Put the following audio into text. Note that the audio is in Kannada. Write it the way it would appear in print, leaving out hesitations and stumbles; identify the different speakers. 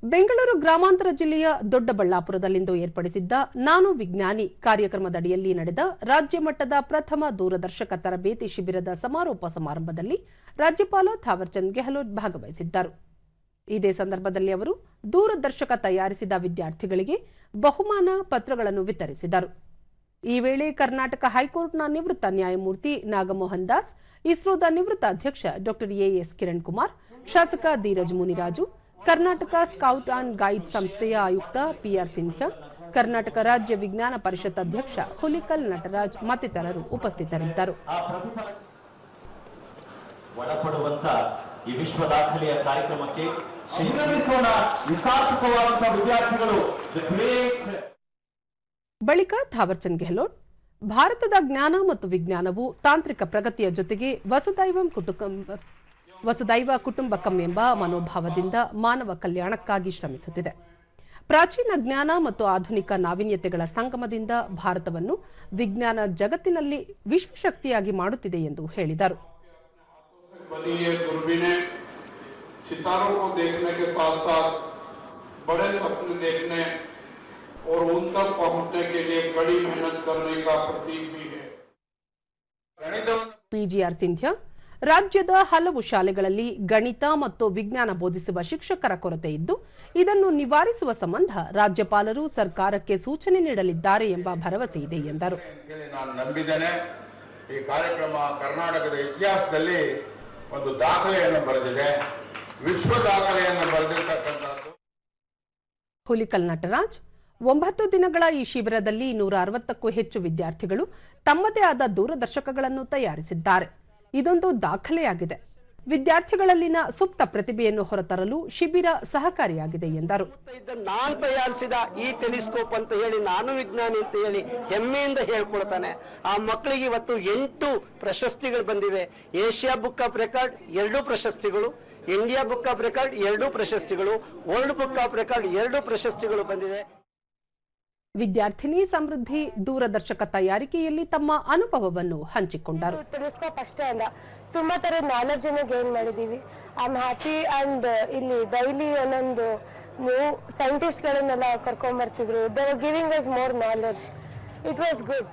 Speaker 1: ಬೆಂಗಳೂರು ಗ್ರಾಮಾಂತರ ಜಿಲ್ಲೆಯ ದೊಡ್ಡಬಳ್ಳಾಪುರದಲ್ಲಿಂದು ಏರ್ಪಡಿಸಿದ್ದ ನಾನು ವಿಜ್ಞಾನಿ ಕಾರ್ಯಕ್ರಮದಡಿಯಲ್ಲಿ ನಡೆದ ರಾಜ್ಯ ಮಟ್ಟದ ಪ್ರಥಮ ದೂರದರ್ಶಕ ತರಬೇತಿ ಶಿಬಿರದ ಸಮಾರೋಪ ಸಮಾರಂಭದಲ್ಲಿ ರಾಜ್ಯಪಾಲ ಥಾವರ್ಚಂದ್ ಗೆಹ್ಲೋಟ್ ಭಾಗವಹಿಸಿದ್ದರು. ಇದೇ ಸಂದರ್ಭದಲ್ಲಿ ಅವರು ದೂರದರ್ಶಕ ತಯಾರಿಸಿದ ವಿದ್ಯಾರ್ಥಿಗಳಿಗೆ ಬಹುಮಾನ ಪತ್ರಗಳನ್ನು ವಿತರಿಸಿದರು. ಈ ವೇಳೆ ಕರ್ನಾಟಕ ಹೈಕೋರ್ಟ್ನ ನಿವೃತ್ತ ನ್ಯಾಯಮೂರ್ತಿ ನಾಗಮೋಹನ್ ದಾಸ್, ಇಸ್ರೋದ ನಿವೃತ್ತ ಅಧ್ಯಕ್ಷ ಡಾ ಎಎಸ್ ಕಿರಣ್ ಕುಮಾರ್, ಶಾಸಕ Dheeraj Muniraju, Karnataka scout and guide ಸಂಸ್ಥೆಯ ಆಯುಕ್ತ ಪಿಆರ್ ಸಿಂಧ್ಯಾ, ಕರ್ನಾಟಕ ರಾಜ್ಯ ವಿಜ್ಞಾನ ಪರಿಷತ್ ಅಧ್ಯಕ್ಷ ಹುಲಿಕಲ್ ನಟರಾಜ್ ಮತ್ತಿತರರು ಉಪಸ್ಥಿತರಿದ್ದರು.
Speaker 2: ಈ ವಿಶ್ವ ದಾಖಲೆಯ ಕಾರ್ಯಕ್ರಮಕ್ಕೆ ವಿದ್ಯಾರ್ಥಿಗಳು.
Speaker 1: ಬಳಿಕ ಥಾವರ್ಚಂದ್ ಗೆಹ್ಲೋಟ್ ಭಾರತದ ಜ್ಞಾನ ಮತ್ತು ವಿಜ್ಞಾನವು ತಾಂತ್ರಿಕ ಪ್ರಗತಿಯ ಜೊತೆಗೆ ವಸುದೈವ ಕುಟುಂಬಕಂ ಎಂಬ ಮನೋಭಾವದಿಂದ ಮಾನವ ಕಲ್ಯಾಣಕ್ಕಾಗಿ ಶ್ರಮಿಸುತ್ತಿದೆ. ಪ್ರಾಚೀನ ಜ್ಞಾನ ಮತ್ತು ಆಧುನಿಕ ನಾವೀನ್ಯತೆಗಳ ಸಂಗಮದಿಂದ ಭಾರತವನ್ನು ವಿಜ್ಞಾನ ಜಗತ್ತಿನಲ್ಲಿ ವಿಶ್ವಶಕ್ತಿಯಾಗಿ ಮಾಡುತ್ತಿದೆ ಎಂದು ಹೇಳಿದರು.
Speaker 3: और उन तक पहुंचने के लिए कड़ी मेहनत करने का प्रतीक भी है.
Speaker 1: ಪಿಜಿಆರ್ ಸಿಂಧ್ಯಾ, ರಾಜ್ಯದ ಹಲವು ಶಾಲೆಗಳಲ್ಲಿ ಗಣಿತ ಮತ್ತು ವಿಜ್ಞಾನ ಬೋಧಿಸುವ ಶಿಕ್ಷಕರ ಕೊರತೆ ಇದ್ದು, ಇದನ್ನು ನಿವಾರಿಸುವ ಸಂಬಂಧ ರಾಜ್ಯಪಾಲರು ಸರ್ಕಾರಕ್ಕೆ ಸೂಚನೆ ನೀಡಲಿದ್ದಾರೆ ಎಂಬ ಭರವಸೆ ಇದೆ ಎಂದರು.
Speaker 4: ನಾನು ನಂಬಿದ್ದೇನೆ, ಈ ಕಾರ್ಯಕ್ರಮ ಕರ್ನಾಟಕದ ಇತಿಹಾಸದಲ್ಲಿ ಒಂದು ದಾಖಲೆಯನ್ನು ಬರೆದಿದೆ, ವಿಶ್ವ ದಾಖಲೆಯನ್ನು ಬರೆದಿರತಕ್ಕಂಥದ್ದು.
Speaker 1: ಹುಲಿಕಲ್ ನಟರಾಜ್, 9 ದಿನಗಳ ಈ ಶಿಬಿರದಲ್ಲಿ 160ಕ್ಕೂ ಹೆಚ್ಚು ವಿದ್ಯಾರ್ಥಿಗಳು ತಮ್ಮದೇ ಆದ ದೂರದರ್ಶಕಗಳನ್ನು ತಯಾರಿಸಿದ್ದಾರೆ. ಇದೊಂದು ದಾಖಲೆಯಾಗಿದೆ. ವಿದ್ಯಾರ್ಥಿಗಳಲ್ಲಿನ ಸುಪ್ತ ಪ್ರತಿಭೆಯನ್ನು ಹೊರತರಲು ಶಿಬಿರ ಸಹಕಾರಿಯಾಗಿದೆ ಎಂದರು.
Speaker 5: ನಾನು ತಯಾರಿಸಿದ ಈ ಟೆಲಿಸ್ಕೋಪ್ ಅಂತ ಹೇಳಿ ನಾನು ವಿಜ್ಞಾನಿ ಅಂತ ಹೇಳಿ ಹೆಮ್ಮೆಯಿಂದ ಹೇಳ್ಕೊಳ್ತಾನೆ. ಆ ಮಕ್ಕಳಿಗೆ ಇವತ್ತು 8 ಪ್ರಶಸ್ತಿಗಳು ಬಂದಿವೆ. ಏಷ್ಯಾ ಬುಕ್ ಆಫ್ ರೆಕಾರ್ಡ್ 2 ಪ್ರಶಸ್ತಿಗಳು, ಇಂಡಿಯಾ ಬುಕ್ ಆಫ್ ರೆಕಾರ್ಡ್ 2 ಪ್ರಶಸ್ತಿಗಳು, ವರ್ಲ್ಡ್ ಬುಕ್ ಆಫ್ ರೆಕಾರ್ಡ್ 2 ಪ್ರಶಸ್ತಿಗಳು ಬಂದಿದೆ.
Speaker 1: ವಿದ್ಯಾರ್ಥಿನಿ ಸಮೃದ್ಧಿ ದೂರದರ್ಶಕ ತಯಾರಿಕೆಯಲ್ಲಿ ತಮ್ಮ ಅನುಭವವನ್ನು ಹಂಚಿಕೊಂಡರು.
Speaker 6: ಟೆಲಿಸ್ಕೋಪ್ ಅಷ್ಟೇ ಅಲ್ಲ, ತುಂಬಾ ತರದ ನಾಲೆಡ್ಜ್ ಅನ್ನು ಗೇನ್ ಮಾಡಿದೀವಿ. ಐ ಆಮ್ ಹ್ಯಾಪಿ ಅಂಡ್ ಇಲ್ಲಿ ಡೈಲಿ ಒಂದೊಂದು ನ್ಯೂ ಸೈಂಟಿಸ್ಟ್ ಗಳನ್ನೆಲ್ಲ ಕರ್ಕೊಂಡ್ ಬರ್ತಿದ್ರು. They are giving us more knowledge. It was good.